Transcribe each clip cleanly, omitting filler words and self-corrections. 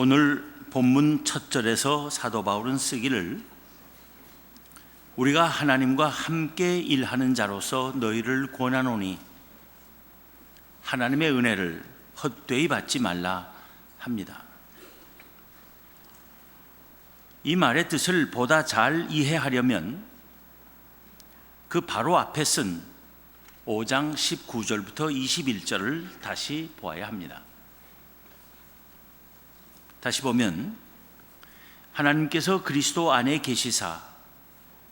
오늘 본문 첫 절에서 사도 바울은 쓰기를 우리가 하나님과 함께 일하는 자로서 너희를 권하노니 하나님의 은혜를 헛되이 받지 말라 합니다. 이 말의 뜻을 보다 잘 이해하려면 그 바로 앞에 쓴 5장 19절부터 21절을 다시 보아야 합니다. 다시 보면 하나님께서 그리스도 안에 계시사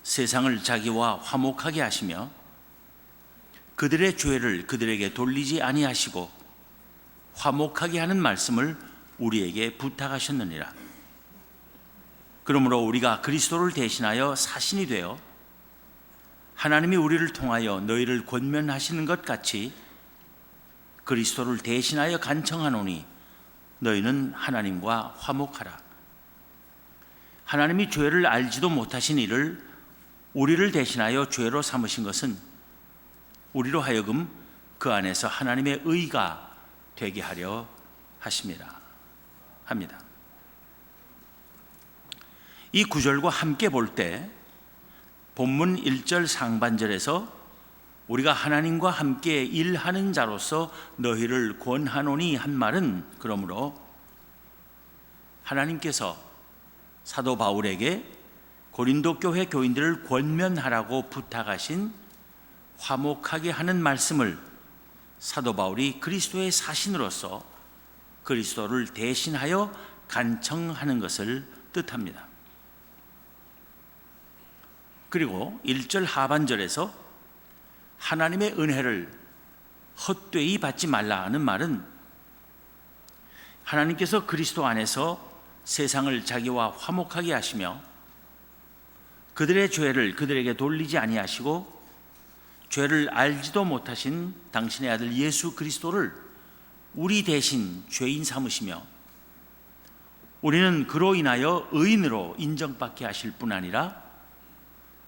세상을 자기와 화목하게 하시며 그들의 죄를 그들에게 돌리지 아니하시고 화목하게 하는 말씀을 우리에게 부탁하셨느니라. 그러므로 우리가 그리스도를 대신하여 사신이 되어 하나님이 우리를 통하여 너희를 권면하시는 것 같이 그리스도를 대신하여 간청하노니 너희는 하나님과 화목하라. 하나님이 죄를 알지도 못하신 이를 우리를 대신하여 죄로 삼으신 것은 우리로 하여금 그 안에서 하나님의 의가 되게 하려 하심이라 합니다. 이 구절과 함께 볼 때 본문 1절 상반절에서 우리가 하나님과 함께 일하는 자로서 너희를 권하노니 한 말은 그러므로 하나님께서 사도 바울에게 고린도 교회 교인들을 권면하라고 부탁하신 화목하게 하는 말씀을 사도 바울이 그리스도의 사신으로서 그리스도를 대신하여 간청하는 것을 뜻합니다. 그리고 1절 하반절에서 하나님의 은혜를 헛되이 받지 말라 하는 말은 하나님께서 그리스도 안에서 세상을 자기와 화목하게 하시며 그들의 죄를 그들에게 돌리지 아니하시고 죄를 알지도 못하신 당신의 아들 예수 그리스도를 우리 대신 죄인 삼으시며 우리는 그로 인하여 의인으로 인정받게 하실 뿐 아니라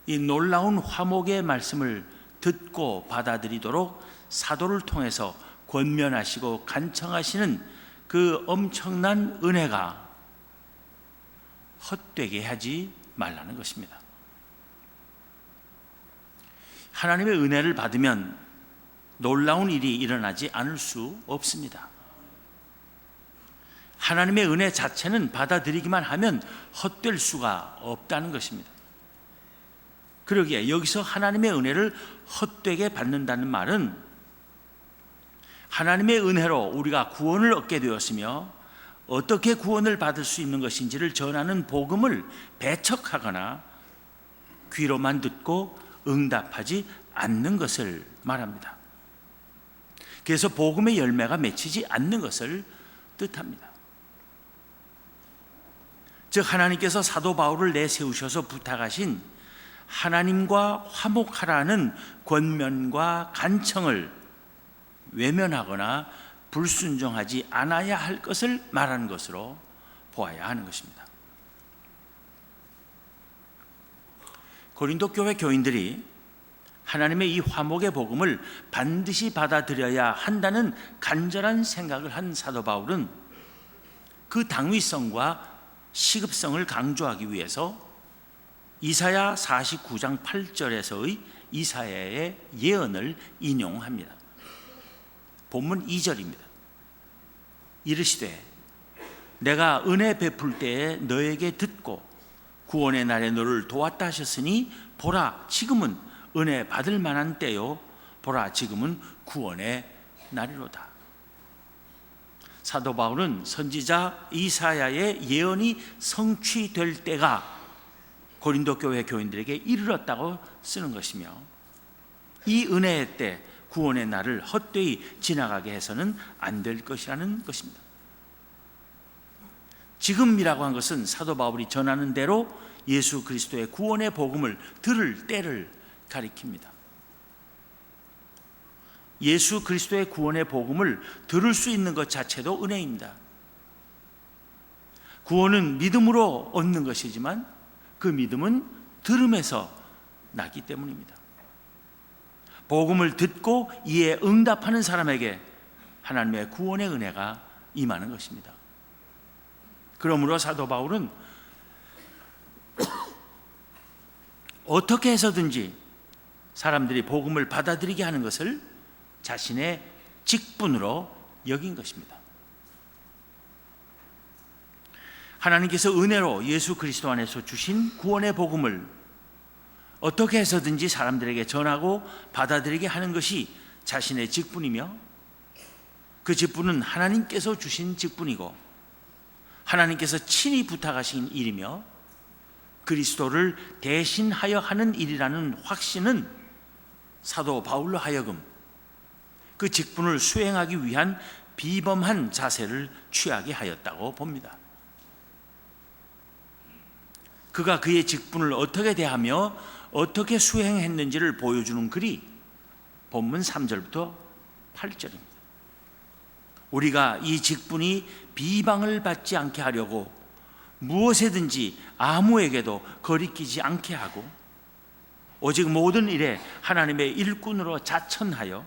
이 놀라운 화목의 말씀을 듣고 받아들이도록 사도를 통해서 권면하시고 간청하시는 그 엄청난 은혜가 헛되게 하지 말라는 것입니다. 하나님의 은혜를 받으면 놀라운 일이 일어나지 않을 수 없습니다. 하나님의 은혜 자체는 받아들이기만 하면 헛될 수가 없다는 것입니다. 그러기에 여기서 하나님의 은혜를 헛되게 받는다는 말은 하나님의 은혜로 우리가 구원을 얻게 되었으며 어떻게 구원을 받을 수 있는 것인지를 전하는 복음을 배척하거나 귀로만 듣고 응답하지 않는 것을 말합니다. 그래서 복음의 열매가 맺히지 않는 것을 뜻합니다. 즉 하나님께서 사도 바울을 내세우셔서 부탁하신 하나님과 화목하라는 권면과 간청을 외면하거나 불순종하지 않아야 할 것을 말하는 것으로 보아야 하는 것입니다. 고린도 교회 교인들이 하나님의 이 화목의 복음을 반드시 받아들여야 한다는 간절한 생각을 한 사도 바울은 그 당위성과 시급성을 강조하기 위해서 이사야 49장 8절에서의 이사야의 예언을 인용합니다. 본문 2절입니다. 이르시되 내가 은혜 베풀 때에 너에게 듣고 구원의 날에 너를 도왔다 하셨으니 보라 지금은 은혜 받을 만한 때요 보라 지금은 구원의 날이로다. 사도 바울은 선지자 이사야의 예언이 성취될 때가 고린도 교회 교인들에게 이르렀다고 쓰는 것이며 이 은혜의 때 구원의 날을 헛되이 지나가게 해서는 안 될 것이라는 것입니다. 지금이라고 한 것은 사도 바울이 전하는 대로 예수 그리스도의 구원의 복음을 들을 때를 가리킵니다. 예수 그리스도의 구원의 복음을 들을 수 있는 것 자체도 은혜입니다. 구원은 믿음으로 얻는 것이지만 그 믿음은 들음에서 나기 때문입니다. 복음을 듣고 이에 응답하는 사람에게 하나님의 구원의 은혜가 임하는 것입니다. 그러므로 사도 바울은 어떻게 해서든지 사람들이 복음을 받아들이게 하는 것을 자신의 직분으로 여긴 것입니다. 하나님께서 은혜로 예수 그리스도 안에서 주신 구원의 복음을 어떻게 해서든지 사람들에게 전하고 받아들이게 하는 것이 자신의 직분이며, 그 직분은 하나님께서 주신 직분이고 하나님께서 친히 부탁하신 일이며 그리스도를 대신하여 하는 일이라는 확신은 사도 바울로 하여금 그 직분을 수행하기 위한 비범한 자세를 취하게 하였다고 봅니다. 그가 그의 직분을 어떻게 대하며 어떻게 수행했는지를 보여주는 글이 본문 3절부터 8절입니다. 우리가 이 직분이 비방을 받지 않게 하려고 무엇에든지 아무에게도 거리끼지 않게 하고 오직 모든 일에 하나님의 일꾼으로 자천하여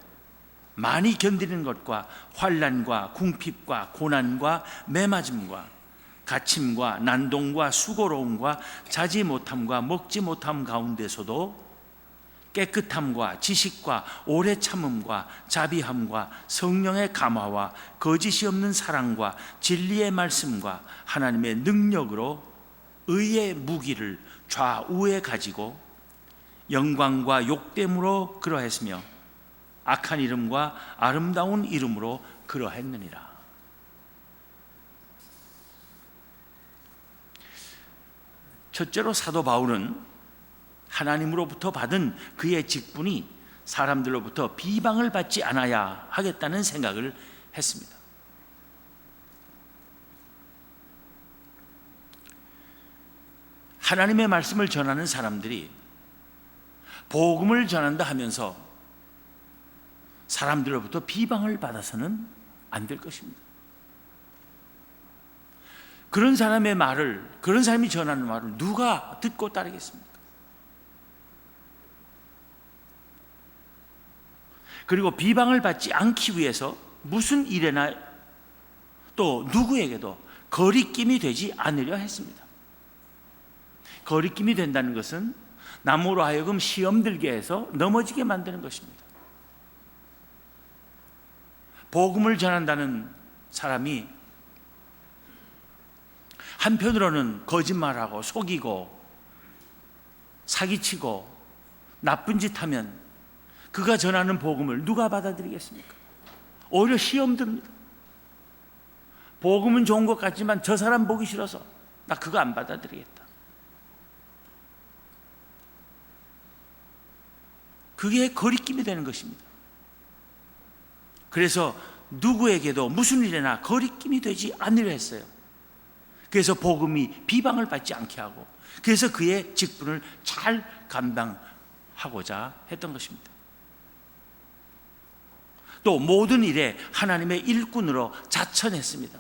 많이 견디는 것과 환난과 궁핍과 고난과 매맞음과 갇힘과 난동과 수고로움과 자지 못함과 먹지 못함 가운데서도 깨끗함과 지식과 오래 참음과 자비함과 성령의 감화와 거짓이 없는 사랑과 진리의 말씀과 하나님의 능력으로 의의 무기를 좌우에 가지고 영광과 욕됨으로 그러했으며 악한 이름과 아름다운 이름으로 그러했느니라. 첫째로 사도 바울은 하나님으로부터 받은 그의 직분이 사람들로부터 비방을 받지 않아야 하겠다는 생각을 했습니다. 하나님의 말씀을 전하는 사람들이 복음을 전한다 하면서 사람들로부터 비방을 받아서는 안 될 것입니다. 그런 사람의 말을, 그런 사람이 전하는 말을 누가 듣고 따르겠습니까? 그리고 비방을 받지 않기 위해서 무슨 일에나 또 누구에게도 거리낌이 되지 않으려 했습니다. 거리낌이 된다는 것은 남으로 하여금 시험 들게 해서 넘어지게 만드는 것입니다. 복음을 전한다는 사람이 한편으로는 거짓말하고 속이고 사기치고 나쁜 짓 하면 그가 전하는 복음을 누가 받아들이겠습니까? 오히려 시험 듭니다. 복음은 좋은 것 같지만 저 사람 보기 싫어서 나 그거 안 받아들이겠다. 그게 거리낌이 되는 것입니다. 그래서 누구에게도 무슨 일에나 거리낌이 되지 않으려 했어요. 그래서 복음이 비방을 받지 않게 하고, 그래서 그의 직분을 잘 감당하고자 했던 것입니다. 또 모든 일에 하나님의 일꾼으로 자천했습니다.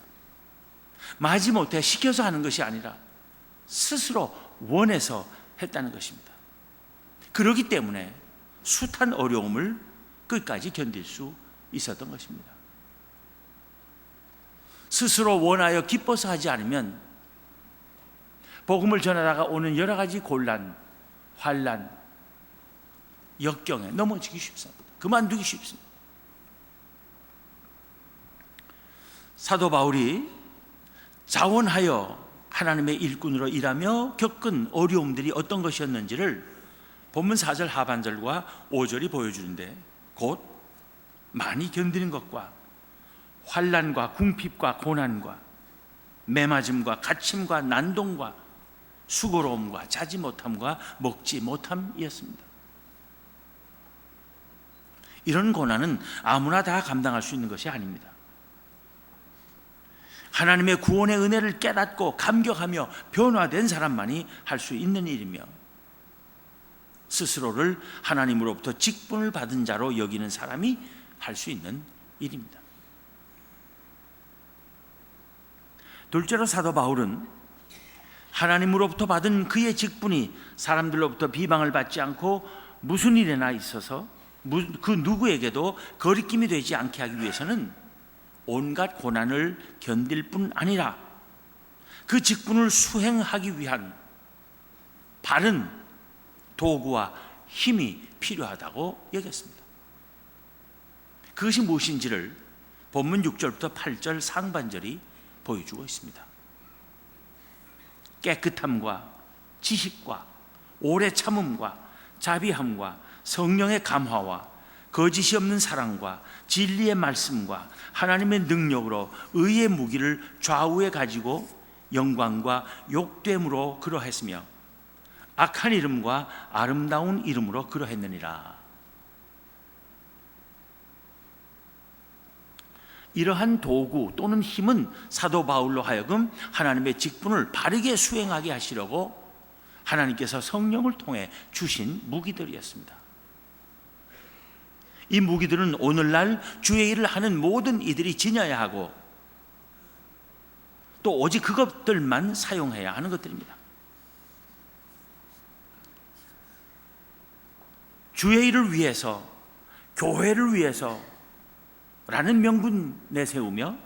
마지못해 시켜서 하는 것이 아니라 스스로 원해서 했다는 것입니다. 그렇기 때문에 숱한 어려움을 끝까지 견딜 수 있었던 것입니다. 스스로 원하여 기뻐서 하지 않으면 복음을 전하다가 오는 여러 가지 곤란, 환난, 역경에 넘어지기 쉽습니다. 그만두기 쉽습니다. 사도 바울이 자원하여 하나님의 일꾼으로 일하며 겪은 어려움들이 어떤 것이었는지를 본문 4절 하반절과 5절이 보여주는데, 곧 많이 견디는 것과 환난과 궁핍과 고난과 매맞음과 갇힘과 난동과 수고로움과 자지 못함과 먹지 못함이었습니다. 이런 고난은 아무나 다 감당할 수 있는 것이 아닙니다. 하나님의 구원의 은혜를 깨닫고 감격하며 변화된 사람만이 할 수 있는 일이며, 스스로를 하나님으로부터 직분을 받은 자로 여기는 사람이 할 수 있는 일입니다. 둘째로 사도 바울은 하나님으로부터 받은 그의 직분이 사람들로부터 비방을 받지 않고 무슨 일에나 있어서 그 누구에게도 거리낌이 되지 않게 하기 위해서는 온갖 고난을 견딜 뿐 아니라 그 직분을 수행하기 위한 바른 도구와 힘이 필요하다고 여겼습니다. 그것이 무엇인지를 본문 6절부터 8절 상반절이 보여주고 있습니다. 깨끗함과 지식과 오래 참음과 자비함과 성령의 감화와 거짓이 없는 사랑과 진리의 말씀과 하나님의 능력으로 의의 무기를 좌우에 가지고 영광과 욕됨으로 그러했으며 악한 이름과 아름다운 이름으로 그러했느니라. 이러한 도구 또는 힘은 사도 바울로 하여금 하나님의 직분을 바르게 수행하게 하시려고 하나님께서 성령을 통해 주신 무기들이었습니다. 이 무기들은 오늘날 주의 일을 하는 모든 이들이 지녀야 하고 또 오직 그것들만 사용해야 하는 것들입니다. 주의 일을 위해서, 교회를 위해서 라는 명분 내세우며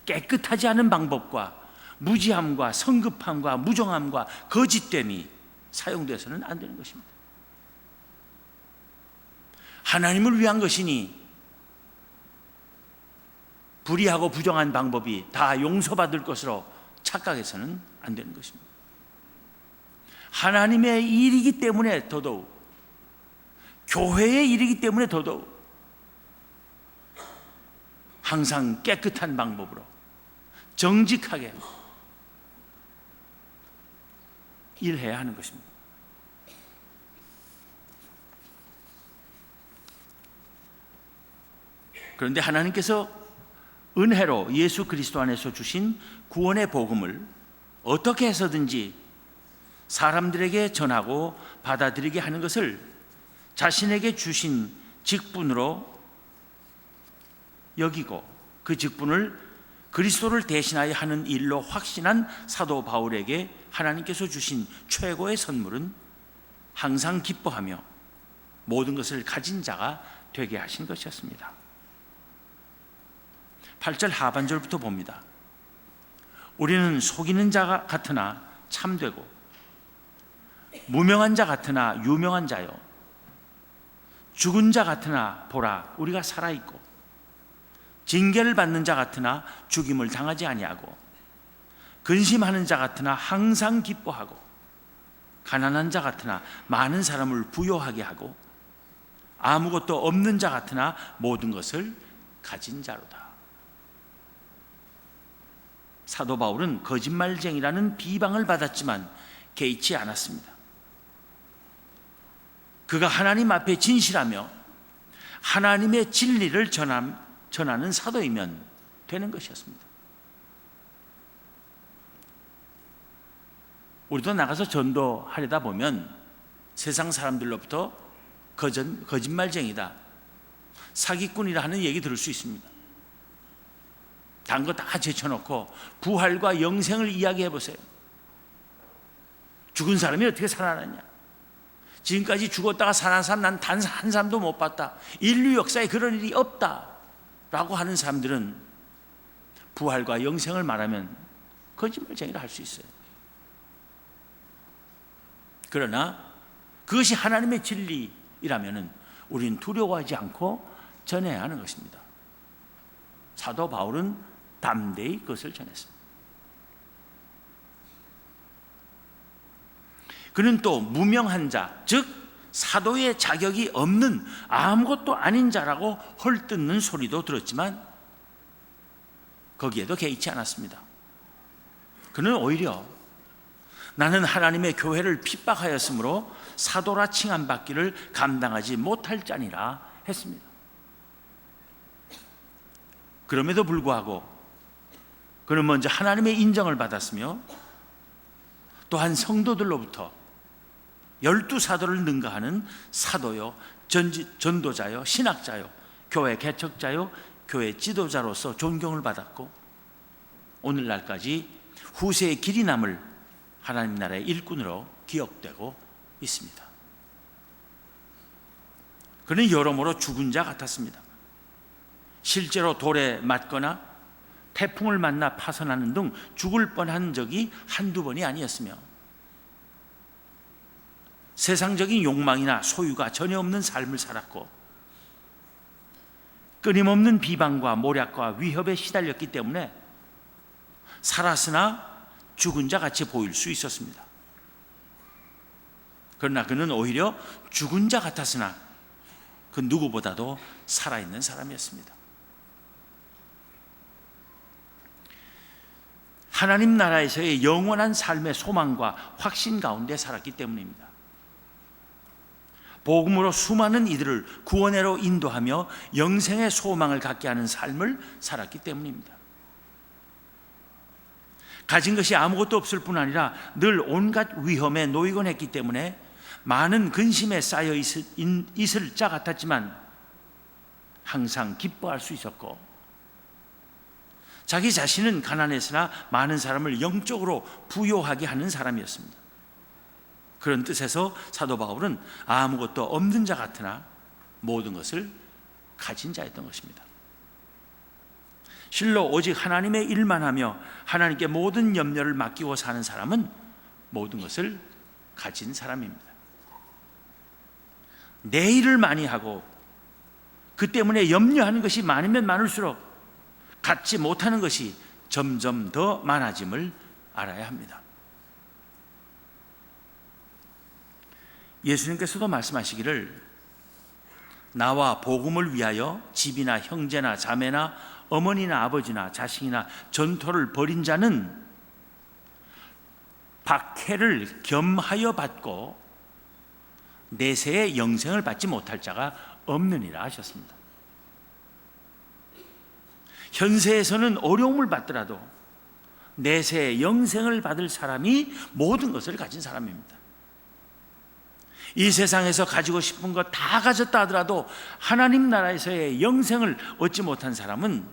깨끗하지 않은 방법과 무지함과 성급함과 무정함과 거짓됨이 사용돼서는 안 되는 것입니다. 하나님을 위한 것이니 불의하고 부정한 방법이 다 용서받을 것으로 착각해서는 안 되는 것입니다. 하나님의 일이기 때문에 더더욱, 교회의 일이기 때문에 더더욱 항상 깨끗한 방법으로 정직하게 일해야 하는 것입니다. 그런데 하나님께서 은혜로 예수 그리스도 안에서 주신 구원의 복음을 어떻게 해서든지 사람들에게 전하고 받아들이게 하는 것을 자신에게 주신 직분으로 여기고 그 직분을 그리스도를 대신하여 하는 일로 확신한 사도 바울에게 하나님께서 주신 최고의 선물은 항상 기뻐하며 모든 것을 가진 자가 되게 하신 것이었습니다. 8절 하반절부터 봅니다. 우리는 속이는 자 같으나 참되고 무명한 자 같으나 유명한 자요 죽은 자 같으나 보라 우리가 살아있고 징계를 받는 자 같으나 죽임을 당하지 아니하고 근심하는 자 같으나 항상 기뻐하고 가난한 자 같으나 많은 사람을 부요하게 하고 아무것도 없는 자 같으나 모든 것을 가진 자로다. 사도 바울은 거짓말쟁이라는 비방을 받았지만 개의치 않았습니다. 그가 하나님 앞에 진실하며 하나님의 진리를 전하는 사도이면 되는 것이었습니다. 우리도 나가서 전도하려다 보면 세상 사람들로부터 거짓말쟁이다, 사기꾼이다 하는 얘기 들을 수 있습니다. 단 거 다 제쳐놓고 부활과 영생을 이야기해 보세요. 죽은 사람이 어떻게 살아났냐? 지금까지 죽었다가 살아난 사람 난 단 한 사람도 못 봤다. 인류 역사에 그런 일이 없다 라고 하는 사람들은 부활과 영생을 말하면 거짓말쟁이라 할 수 있어요. 그러나 그것이 하나님의 진리라면 우리는 두려워하지 않고 전해야 하는 것입니다. 사도 바울은 담대히 그것을 전했습니다. 그는 또 무명한 자, 즉 사도의 자격이 없는 아무것도 아닌 자라고 헐뜯는 소리도 들었지만 거기에도 개의치 않았습니다. 그는 오히려 나는 하나님의 교회를 핍박하였으므로 사도라 칭함받기를 감당하지 못할 자니라 했습니다. 그럼에도 불구하고 그는 먼저 하나님의 인정을 받았으며 또한 성도들로부터 12사도를 능가하는 사도요, 전도자요, 신학자요, 교회 개척자요, 교회 지도자로서 존경을 받았고 오늘날까지 후세의 길이 남을 하나님 나라의 일꾼으로 기억되고 있습니다. 그는 여러모로 죽은 자 같았습니다. 실제로 돌에 맞거나 태풍을 만나 파손하는 등 죽을 뻔한 적이 한두 번이 아니었으며 세상적인 욕망이나 소유가 전혀 없는 삶을 살았고 끊임없는 비방과 모략과 위협에 시달렸기 때문에 살았으나 죽은 자 같이 보일 수 있었습니다. 그러나 그는 오히려 죽은 자 같았으나 그 누구보다도 살아있는 사람이었습니다. 하나님 나라에서의 영원한 삶의 소망과 확신 가운데 살았기 때문입니다. 복음으로 수많은 이들을 구원회로 인도하며 영생의 소망을 갖게 하는 삶을 살았기 때문입니다. 가진 것이 아무것도 없을 뿐 아니라 늘 온갖 위험에 놓이곤 했기 때문에 많은 근심에 쌓여 있을 자 같았지만 항상 기뻐할 수 있었고 자기 자신은 가난했으나 많은 사람을 영적으로 부요하게 하는 사람이었습니다. 그런 뜻에서 사도 바울은 아무것도 없는 자 같으나 모든 것을 가진 자였던 것입니다. 실로 오직 하나님의 일만 하며 하나님께 모든 염려를 맡기고 사는 사람은 모든 것을 가진 사람입니다. 내 일을 많이 하고 그 때문에 염려하는 것이 많으면 많을수록 갖지 못하는 것이 점점 더 많아짐을 알아야 합니다. 예수님께서도 말씀하시기를 나와 복음을 위하여 집이나 형제나 자매나 어머니나 아버지나 자식이나 전토를 벌인 자는 박해를 겸하여 받고 내세의 영생을 받지 못할 자가 없느니라 하셨습니다. 현세에서는 어려움을 받더라도 내세의 영생을 받을 사람이 모든 것을 가진 사람입니다. 이 세상에서 가지고 싶은 것 다 가졌다 하더라도 하나님 나라에서의 영생을 얻지 못한 사람은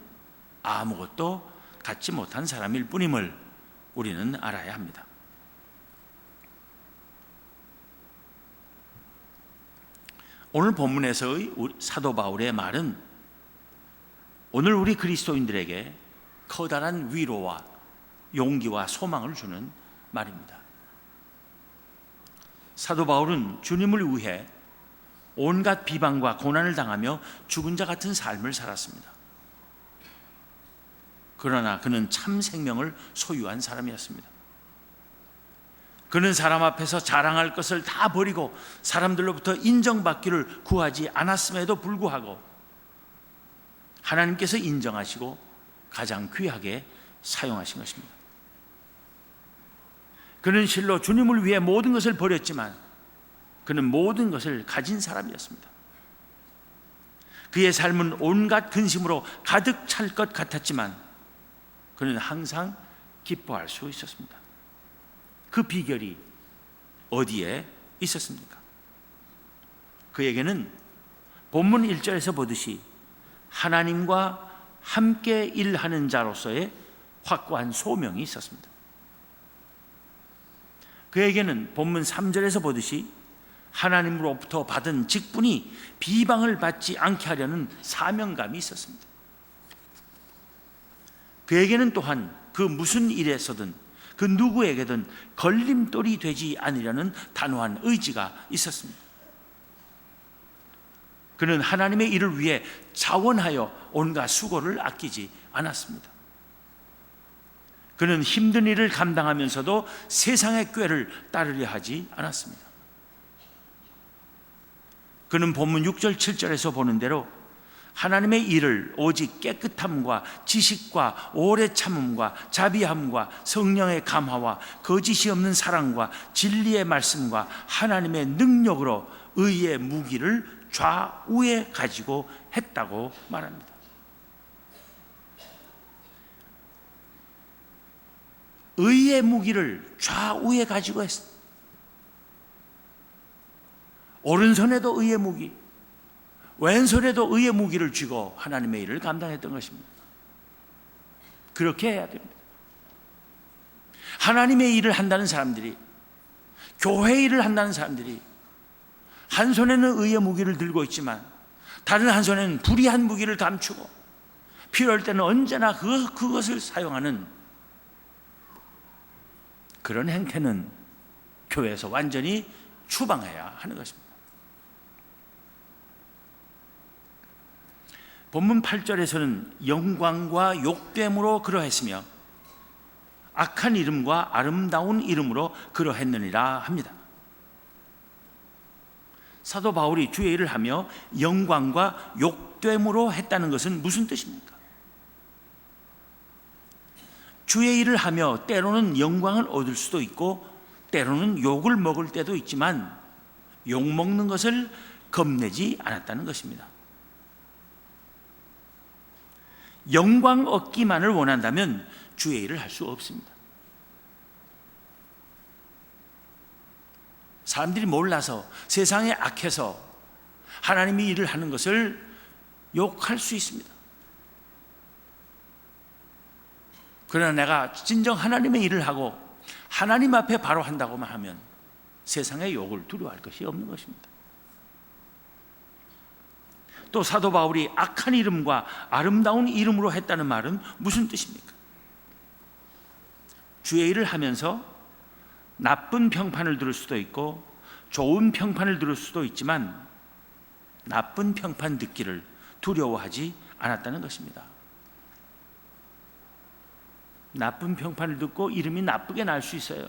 아무것도 갖지 못한 사람일 뿐임을 우리는 알아야 합니다. 오늘 본문에서의 사도 바울의 말은 오늘 우리 그리스도인들에게 커다란 위로와 용기와 소망을 주는 말입니다. 사도 바울은 주님을 위해 온갖 비방과 고난을 당하며 죽은 자 같은 삶을 살았습니다. 그러나 그는 참 생명을 소유한 사람이었습니다. 그는 사람 앞에서 자랑할 것을 다 버리고 사람들로부터 인정받기를 구하지 않았음에도 불구하고 하나님께서 인정하시고 가장 귀하게 사용하신 것입니다. 그는 실로 주님을 위해 모든 것을 버렸지만 그는 모든 것을 가진 사람이었습니다. 그의 삶은 온갖 근심으로 가득 찰 것 같았지만 그는 항상 기뻐할 수 있었습니다. 그 비결이 어디에 있었습니까? 그에게는 본문 1절에서 보듯이 하나님과 함께 일하는 자로서의 확고한 소명이 있었습니다. 그에게는 본문 3절에서 보듯이 하나님으로부터 받은 직분이 비방을 받지 않게 하려는 사명감이 있었습니다. 그에게는 또한 그 무슨 일에서든 그 누구에게든 걸림돌이 되지 않으려는 단호한 의지가 있었습니다. 그는 하나님의 일을 위해 자원하여 온갖 수고를 아끼지 않았습니다. 그는 힘든 일을 감당하면서도 세상의 꾀를 따르려 하지 않았습니다. 그는 본문 6절 7절에서 보는 대로 하나님의 일을 오직 깨끗함과 지식과 오래 참음과 자비함과 성령의 감화와 거짓이 없는 사랑과 진리의 말씀과 하나님의 능력으로 의의 무기를 좌우에 가지고 했다고 말합니다. 의의 무기를 좌우에 가지고 했습니다. 오른손에도 의의 무기, 왼손에도 의의 무기를 쥐고 하나님의 일을 감당했던 것입니다. 그렇게 해야 됩니다. 하나님의 일을 한다는 사람들이, 교회 일을 한다는 사람들이 한 손에는 의의 무기를 들고 있지만 다른 한 손에는 불의한 무기를 감추고 필요할 때는 언제나 그것을 사용하는 그런 행태는 교회에서 완전히 추방해야 하는 것입니다. 본문 8절에서는 영광과 욕됨으로 그러했으며 악한 이름과 아름다운 이름으로 그러했느니라 합니다. 사도 바울이 주의 일을 하며 영광과 욕됨으로 했다는 것은 무슨 뜻입니까? 주의 일을 하며 때로는 영광을 얻을 수도 있고 때로는 욕을 먹을 때도 있지만 욕 먹는 것을 겁내지 않았다는 것입니다. 영광 얻기만을 원한다면 주의 일을 할 수 없습니다. 사람들이 몰라서 세상에 악해서 하나님이 일을 하는 것을 욕할 수 있습니다. 그러나 내가 진정 하나님의 일을 하고 하나님 앞에 바로 한다고만 하면 세상의 욕을 두려워할 것이 없는 것입니다. 또 사도 바울이 악한 이름과 아름다운 이름으로 했다는 말은 무슨 뜻입니까? 주의 일을 하면서 나쁜 평판을 들을 수도 있고 좋은 평판을 들을 수도 있지만 나쁜 평판 듣기를 두려워하지 않았다는 것입니다. 나쁜 평판을 듣고 이름이 나쁘게 날 수 있어요.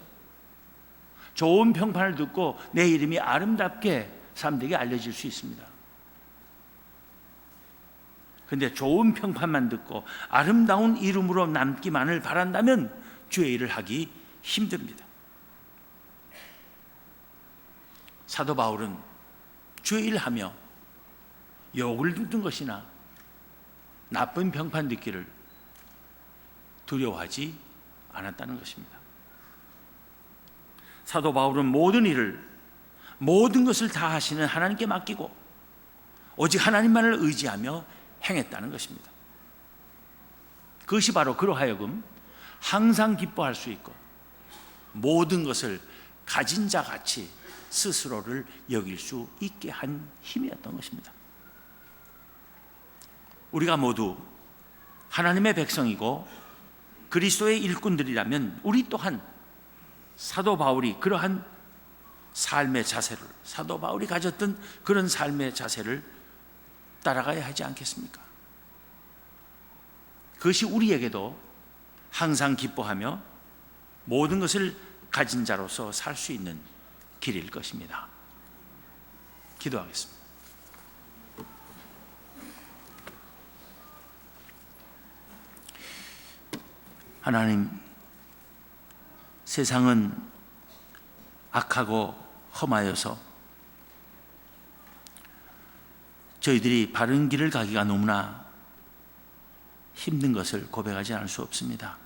좋은 평판을 듣고 내 이름이 아름답게 사람들에게 알려질 수 있습니다. 그런데 좋은 평판만 듣고 아름다운 이름으로 남기만을 바란다면 주의 일을 하기 힘듭니다. 사도 바울은 주의 일을 하며 욕을 듣는 것이나 나쁜 평판 듣기를 두려워하지 않았다는 것입니다. 사도 바울은 모든 것을 다 하시는 하나님께 맡기고 오직 하나님만을 의지하며 행했다는 것입니다. 그것이 바로 그로 하여금 항상 기뻐할 수 있고 모든 것을 가진 자 같이 스스로를 여길 수 있게 한 힘이었던 것입니다. 우리가 모두 하나님의 백성이고 그리스도의 일꾼들이라면 우리 또한 사도 바울이 그러한 삶의 자세를, 사도 바울이 가졌던 그런 삶의 자세를 따라가야 하지 않겠습니까? 그것이 우리에게도 항상 기뻐하며 모든 것을 가진 자로서 살 수 있는 길일 것입니다. 기도하겠습니다. 하나님, 세상은 악하고 험하여서 저희들이 바른 길을 가기가 너무나 힘든 것을 고백하지 않을 수 없습니다.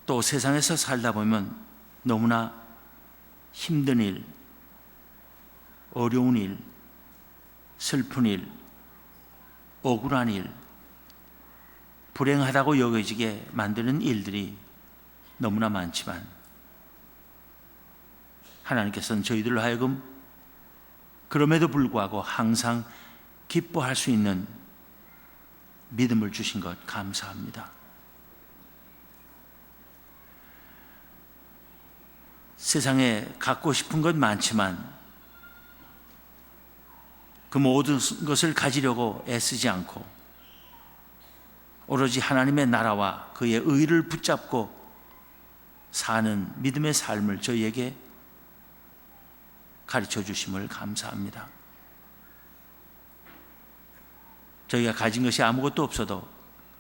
또 세상에서 살다 보면 너무나 힘든 일, 어려운 일, 슬픈 일, 억울한 일, 불행하다고 여겨지게 만드는 일들이 너무나 많지만 하나님께서는 저희들로 하여금 그럼에도 불구하고 항상 기뻐할 수 있는 믿음을 주신 것 감사합니다. 세상에 갖고 싶은 것 많지만 그 모든 것을 가지려고 애쓰지 않고 오로지 하나님의 나라와 그의 의를 붙잡고 사는 믿음의 삶을 저희에게 가르쳐 주심을 감사합니다. 저희가 가진 것이 아무것도 없어도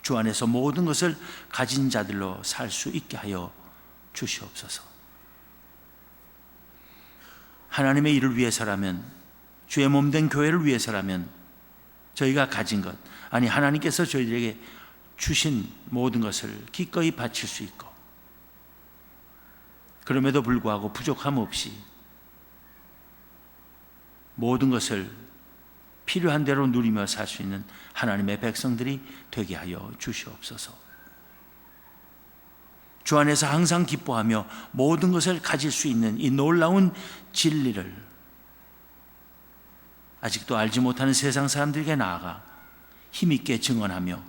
주 안에서 모든 것을 가진 자들로 살 수 있게 하여 주시옵소서. 하나님의 일을 위해서라면, 주의 몸된 교회를 위해서라면 저희가 가진 것, 아니 하나님께서 저희들에게 주신 모든 것을 기꺼이 바칠 수 있고 그럼에도 불구하고 부족함 없이 모든 것을 필요한 대로 누리며 살 수 있는 하나님의 백성들이 되게 하여 주시옵소서. 주 안에서 항상 기뻐하며 모든 것을 가질 수 있는 이 놀라운 진리를 아직도 알지 못하는 세상 사람들에게 나아가 힘있게 증언하며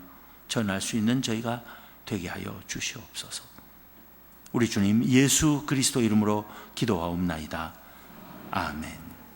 전할 수 있는 저희가 되게 하여 주시옵소서. 우리 주님 예수 그리스도 이름으로 기도하옵나이다. 아멘.